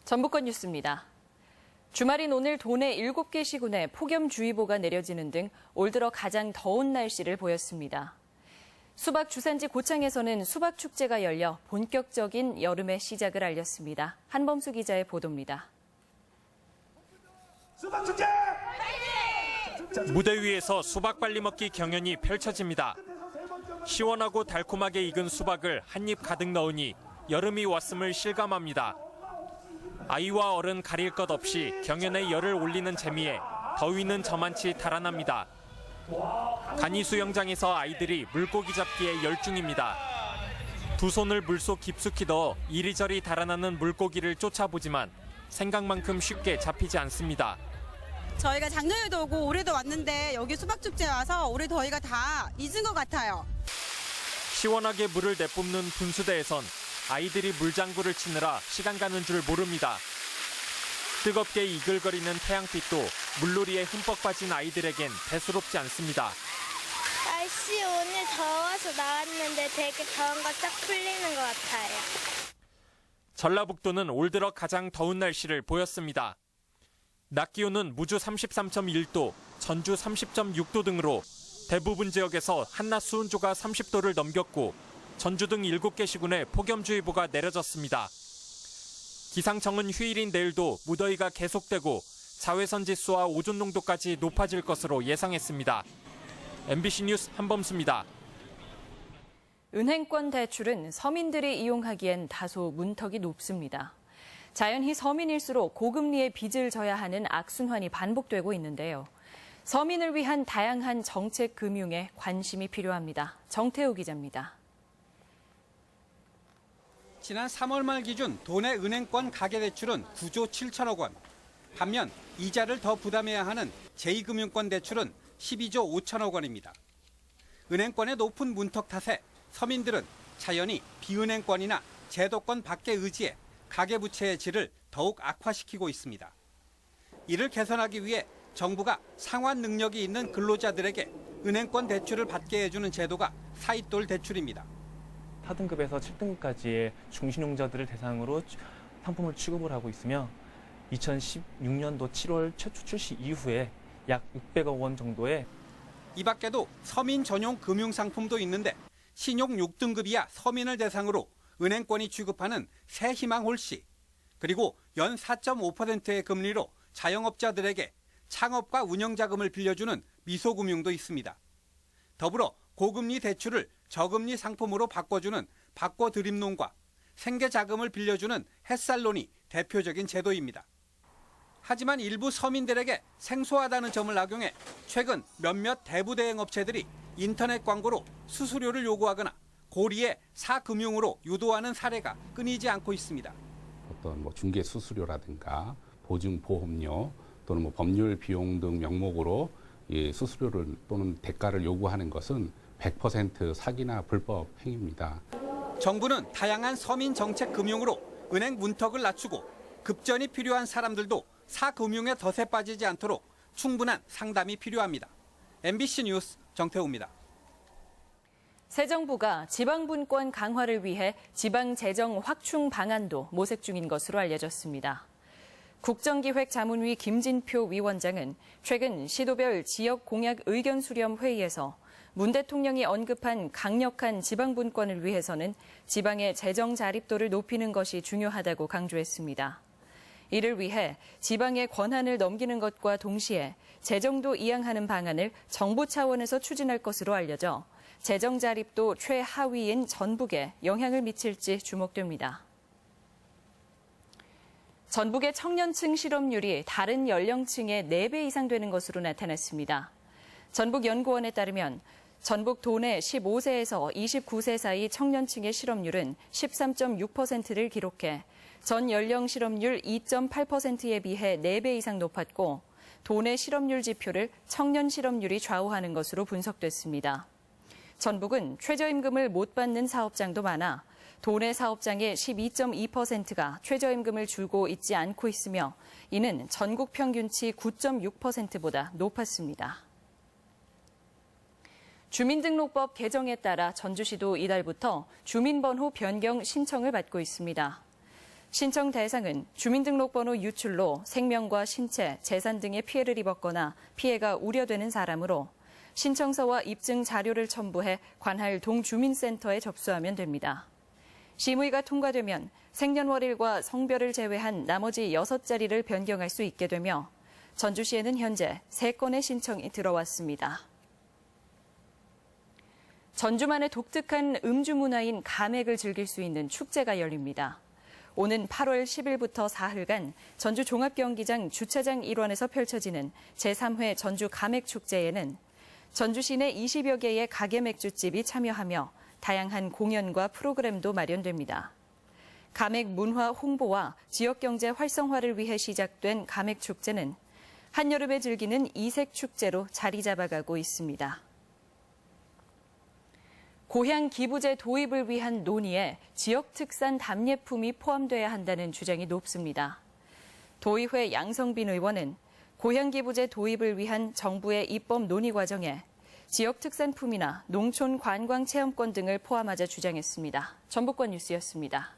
전북권 뉴스입니다. 주말인 오늘 도내 7개 시군에 폭염주의보가 내려지는 등 올 들어 가장 더운 날씨를 보였습니다. 수박 주산지 고창에서는 수박축제가 열려 본격적인 여름의 시작을 알렸습니다. 한범수 기자의 보도입니다. 수박축제! 무대 위에서 수박 빨리 먹기 경연이 펼쳐집니다. 시원하고 달콤하게 익은 수박을 한 입 가득 넣으니 여름이 왔음을 실감합니다. 아이와 어른 가릴 것 없이 경연에 열을 올리는 재미에 더위는 저만치 달아납니다. 간이 수영장에서 아이들이 물고기 잡기에 열중입니다. 두 손을 물속 깊숙이 넣어 이리저리 달아나는 물고기를 쫓아보지만 생각만큼 쉽게 잡히지 않습니다. 저희가 작년에도 오고 올해도 왔는데 여기 수박축제 와서 올해 더위가 다 잊은 것 같아요. 시원하게 물을 내뿜는 분수대에선 아이들이 물장구를 치느라 시간 가는 줄 모릅니다. 뜨겁게 이글거리는 태양빛도 물놀이에 흠뻑 빠진 아이들에겐 대수롭지 않습니다. 날씨 오늘 더워서 나왔는데 되게 더운 거 쫙 풀리는 것 같아요. 전라북도는 올 들어 가장 더운 날씨를 보였습니다. 낮 기온은 무주 33.1도, 전주 30.6도 등으로 대부분 지역에서 한낮 수온조가 30도를 넘겼고 전주 등 7개 시군에 폭염주의보가 내려졌습니다. 기상청은 휴일인 내일도 무더위가 계속되고 자외선 지수와 오존 농도까지 높아질 것으로 예상했습니다. MBC 뉴스 한범수입니다. 은행권 대출은 서민들이 이용하기엔 다소 문턱이 높습니다. 자연히 서민일수록 고금리의 빚을 져야 하는 악순환이 반복되고 있는데요. 서민을 위한 다양한 정책 금융에 관심이 필요합니다. 정태우 기자입니다. 지난 3월 말 기준 도내 은행권 가계대출은 9조 7천억 원. 반면 이자를 더 부담해야 하는 제2금융권 대출은 12조 5천억 원입니다. 은행권의 높은 문턱 탓에 서민들은 자연히 비은행권이나 제도권 밖에 의지해 가계부채의 질을 더욱 악화시키고 있습니다. 이를 개선하기 위해 정부가 상환 능력이 있는 근로자들에게 은행권 대출을 받게 해주는 제도가 사이돌 대출입니다. 4등급에서 7등급까지의 중신용자들을 대상으로 상품을 취급을 하고 있으며 2016년도 7월 최초 출시 이후에 약 600억 원 정도의 이 밖에도 서민 전용 금융상품도 있는데 신용 6등급이야 서민을 대상으로 은행권이 취급하는 새희망 홀씨, 그리고 연 4.5%의 금리로 자영업자들에게 창업과 운영자금을 빌려주는 미소금융도 있습니다. 더불어 고금리 대출을 저금리 상품으로 바꿔주는 바꿔드림론과 생계자금을 빌려주는 햇살론이 대표적인 제도입니다. 하지만 일부 서민들에게 생소하다는 점을 악용해 최근 몇몇 대부대행 업체들이 인터넷 광고로 수수료를 요구하거나 고리에 사금융으로 유도하는 사례가 끊이지 않고 있습니다. 어떤 중개 수수료라든가 보증 보험료 또는 법률 비용 등 명목으로 수수료를 또는 대가를 요구하는 것은 100% 사기나 불법 행위입니다. 정부는 다양한 서민 정책 금융으로 은행 문턱을 낮추고 급전이 필요한 사람들도 사금융의 덫에 빠지지 않도록 충분한 상담이 필요합니다. MBC 뉴스 정태우입니다. 새 정부가 지방분권 강화를 위해 지방재정 확충 방안도 모색 중인 것으로 알려졌습니다. 국정기획자문위 김진표 위원장은 최근 시도별 지역 공약 의견 수렴 회의에서 문 대통령이 언급한 강력한 지방분권을 위해서는 지방의 재정 자립도를 높이는 것이 중요하다고 강조했습니다. 이를 위해 지방의 권한을 넘기는 것과 동시에 재정도 이양하는 방안을 정부 차원에서 추진할 것으로 알려져 재정 자립도 최하위인 전북에 영향을 미칠지 주목됩니다. 전북의 청년층 실업률이 다른 연령층의 4배 이상 되는 것으로 나타났습니다. 전북연구원에 따르면 전북 도내 15세에서 29세 사이 청년층의 실업률은 13.6%를 기록해 전 연령 실업률 2.8%에 비해 4배 이상 높았고 도내 실업률 지표를 청년 실업률이 좌우하는 것으로 분석됐습니다. 전북은 최저임금을 못 받는 사업장도 많아 도내 사업장의 12.2%가 최저임금을 주고 있지 않고 있으며 이는 전국 평균치 9.6%보다 높았습니다. 주민등록법 개정에 따라 전주시도 이달부터 주민번호 변경 신청을 받고 있습니다. 신청 대상은 주민등록번호 유출로 생명과 신체, 재산 등의 피해를 입었거나 피해가 우려되는 사람으로 신청서와 입증 자료를 첨부해 관할 동주민센터에 접수하면 됩니다. 심의가 통과되면 생년월일과 성별을 제외한 나머지 6자리를 변경할 수 있게 되며 전주시에는 현재 3건의 신청이 들어왔습니다. 전주만의 독특한 음주 문화인 감액을 즐길 수 있는 축제가 열립니다. 오는 8월 10일부터 사흘간 전주 종합경기장 주차장 일원에서 펼쳐지는 제3회 전주 감액축제에는 전주 시내 20여 개의 가게 맥주집이 참여하며 다양한 공연과 프로그램도 마련됩니다. 감액 문화 홍보와 지역경제 활성화를 위해 시작된 감액축제는 한여름에 즐기는 이색축제로 자리 잡아가고 있습니다. 고향 기부제 도입을 위한 논의에 지역 특산 답례품이 포함돼야 한다는 주장이 높습니다. 도의회 양성빈 의원은 고향 기부제 도입을 위한 정부의 입법 논의 과정에 지역 특산품이나 농촌 관광 체험권 등을 포함하자 주장했습니다. 전북권 뉴스였습니다.